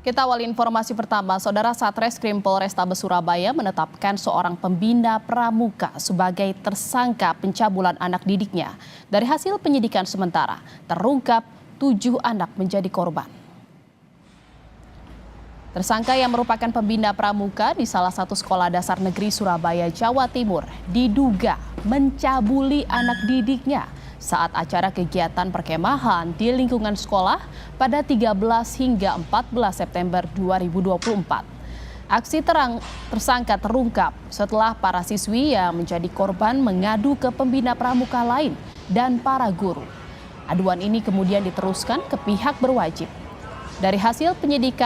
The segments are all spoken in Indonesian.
Kita awali informasi pertama, Saudara. Satreskrim Polrestabes Surabaya menetapkan seorang pembina pramuka sebagai tersangka pencabulan anak didiknya. Dari hasil penyidikan sementara, terungkap 7 anak menjadi korban. Tersangka yang merupakan pembina pramuka di salah satu sekolah dasar negeri Surabaya, Jawa Timur, diduga mencabuli anak didiknya saat acara kegiatan perkemahan di lingkungan sekolah pada 13 hingga 14 September 2024. Aksi tersangka terungkap setelah para siswi yang menjadi korban mengadu ke pembina pramuka lain dan para guru. Aduan ini kemudian diteruskan ke pihak berwajib. Dari hasil penyidik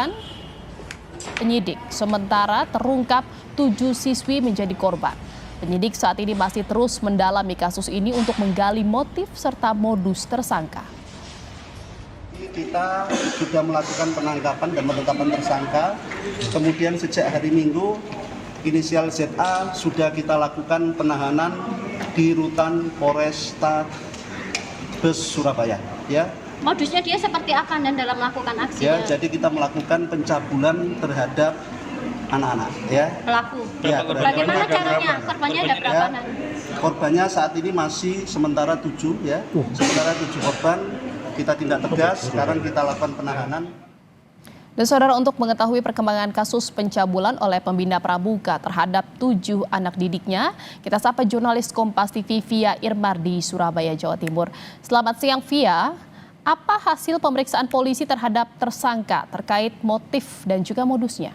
sementara terungkap 7 siswi menjadi korban. Penyidik saat ini masih terus mendalami kasus ini untuk menggali motif serta modus tersangka. Kita sudah melakukan penangkapan dan penetapan tersangka. Kemudian sejak hari Minggu, inisial ZA sudah kita lakukan penahanan di rutan Polrestabes Surabaya. Ya. Modusnya dia seperti apa dan dalam melakukan aksinya? Ya, jadi kita melakukan pencabulan terhadap anak-anak, ya. Pelaku. Ya, bagaimana caranya? Korbannya ada berapa? Ya, korbannya saat ini masih sementara 7, ya. Sementara 7 korban kita tindak tegas. Sekarang kita lakukan penahanan. Dan Saudara, untuk mengetahui perkembangan kasus pencabulan oleh pembina pramuka terhadap 7 anak didiknya, kita sapa jurnalis Kompas TV Via Irmar di Surabaya, Jawa Timur. Selamat siang, Via. Apa hasil pemeriksaan polisi terhadap tersangka terkait motif dan juga modusnya?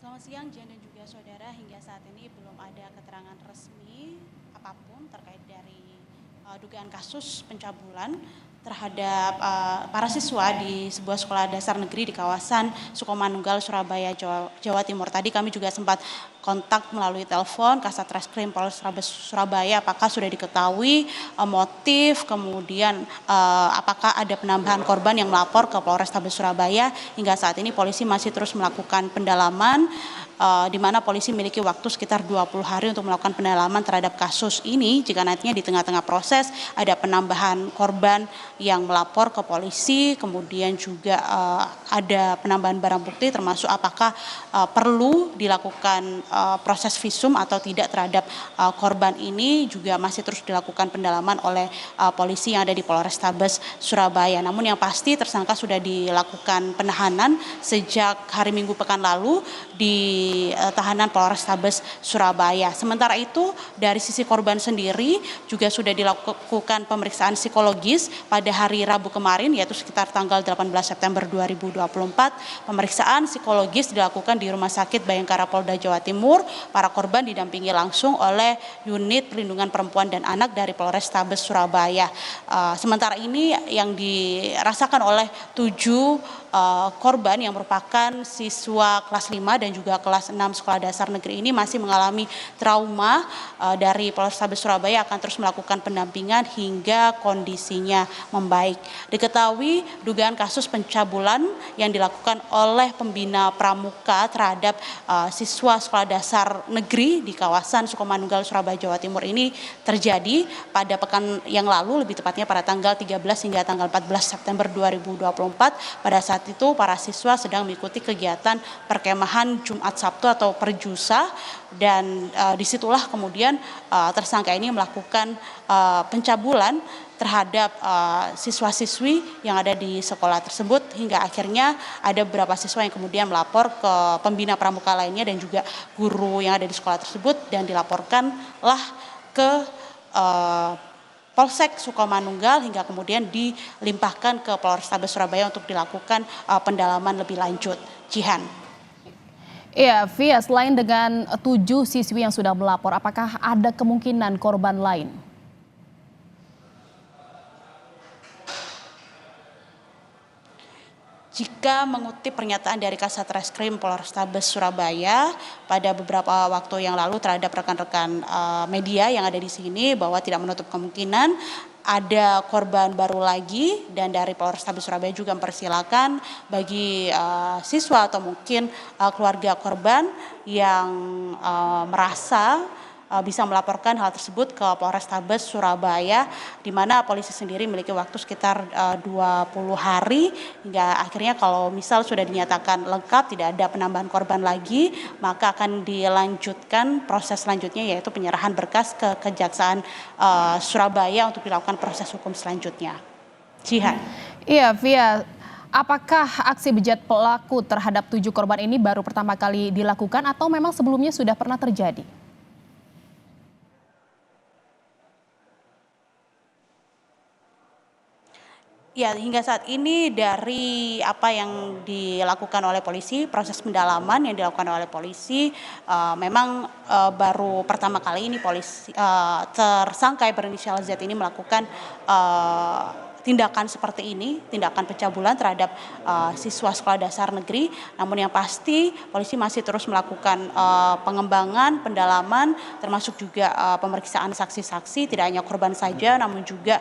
Selamat siang, Jen dan juga saudara. Hingga saat ini belum ada keterangan resmi apapun terkait dari dugaan kasus pencabulan terhadap para siswa di sebuah sekolah dasar negeri di kawasan Sukomanunggal, Surabaya, Jawa Timur. Tadi kami juga sempat kontak melalui telepon Kasat Reskrim Polrestabes Surabaya, apakah sudah diketahui motif, kemudian apakah ada penambahan korban yang melapor ke Polrestabes Surabaya. Hingga saat ini polisi masih terus melakukan pendalaman, di mana polisi memiliki waktu sekitar 20 hari untuk melakukan pendalaman terhadap kasus ini. Jika nantinya di tengah-tengah proses ada penambahan korban yang melapor ke polisi, kemudian juga ada penambahan barang bukti termasuk apakah perlu dilakukan proses visum atau tidak terhadap korban ini, juga masih terus dilakukan pendalaman oleh polisi yang ada di Polrestabes Surabaya. Namun yang pasti tersangka sudah dilakukan penahanan sejak hari Minggu pekan lalu di tahanan Polrestabes Surabaya. Sementara itu dari sisi korban sendiri juga sudah dilakukan pemeriksaan psikologis pada hari Rabu kemarin, yaitu sekitar tanggal 18 September 2024. Pemeriksaan psikologis dilakukan di Rumah Sakit Bayangkara Polda Jawa Timur. Para korban didampingi langsung oleh unit perlindungan perempuan dan anak dari Polrestabes Surabaya. Sementara ini yang dirasakan oleh 7 korban yang merupakan siswa kelas 5 dan juga kelas 6 sekolah dasar negeri ini masih mengalami trauma. Dari Polrestabes Surabaya akan terus melakukan pendampingan hingga kondisinya membaik. Diketahui dugaan kasus pencabulan yang dilakukan oleh pembina pramuka terhadap siswa sekolah dasar negeri di kawasan Sukomanunggal, Surabaya, Jawa Timur ini terjadi pada pekan yang lalu, lebih tepatnya pada tanggal 13 hingga tanggal 14 September 2024. Pada saat itu para siswa sedang mengikuti kegiatan perkemahan Jumat Sabtu atau perjusa, dan disitulah kemudian tersangka ini melakukan pencabulan terhadap siswa-siswi yang ada di sekolah tersebut, hingga akhirnya ada beberapa siswa yang kemudian melapor ke pembina pramuka lainnya dan juga guru yang ada di sekolah tersebut, dan dilaporkanlah ke Polsek Sukomanunggal hingga kemudian dilimpahkan ke Polrestabes Surabaya untuk dilakukan pendalaman lebih lanjut. Jihan. Iya, Via, selain dengan 7 siswi yang sudah melapor, apakah ada kemungkinan korban lain? Jika mengutip pernyataan dari Kasat Reskrim Polrestabes Surabaya pada beberapa waktu yang lalu terhadap rekan-rekan media yang ada di sini, bahwa tidak menutup kemungkinan ada korban baru lagi, dan dari Polrestabes Surabaya juga mempersilakan bagi siswa atau mungkin keluarga korban yang merasa bisa melaporkan hal tersebut ke Polrestabes Surabaya, di mana polisi sendiri memiliki waktu sekitar 20 hari hingga akhirnya kalau misal sudah dinyatakan lengkap, tidak ada penambahan korban lagi, maka akan dilanjutkan proses selanjutnya yaitu penyerahan berkas ke Kejaksaan Surabaya untuk dilakukan proses hukum selanjutnya. Jihan. Iya, Via. Apakah aksi bejat pelaku terhadap 7 korban ini baru pertama kali dilakukan atau memang sebelumnya sudah pernah terjadi? Ya, hingga saat ini dari apa yang dilakukan oleh polisi, proses pendalaman yang dilakukan oleh polisi, memang baru pertama kali ini polisi tersangka berinisial Z ini melakukan tindakan seperti ini, tindakan pencabulan terhadap siswa sekolah dasar negeri. Namun yang pasti polisi masih terus melakukan pengembangan, pendalaman, termasuk juga pemeriksaan saksi-saksi, tidak hanya korban saja, namun juga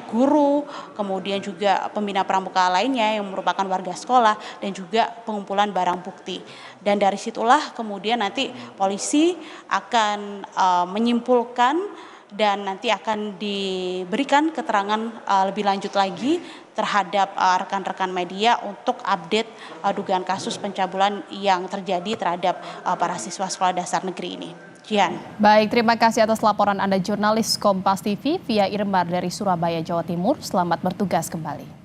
guru, kemudian juga pembina pramuka lainnya yang merupakan warga sekolah, dan juga pengumpulan barang bukti. Dan dari situlah kemudian nanti polisi akan menyimpulkan dan nanti akan diberikan keterangan lebih lanjut lagi terhadap rekan-rekan media untuk update dugaan kasus pencabulan yang terjadi terhadap para siswa sekolah dasar negeri ini. Jihan. Baik, terima kasih atas laporan Anda jurnalis Kompas TV Via Irmar dari Surabaya, Jawa Timur. Selamat bertugas kembali.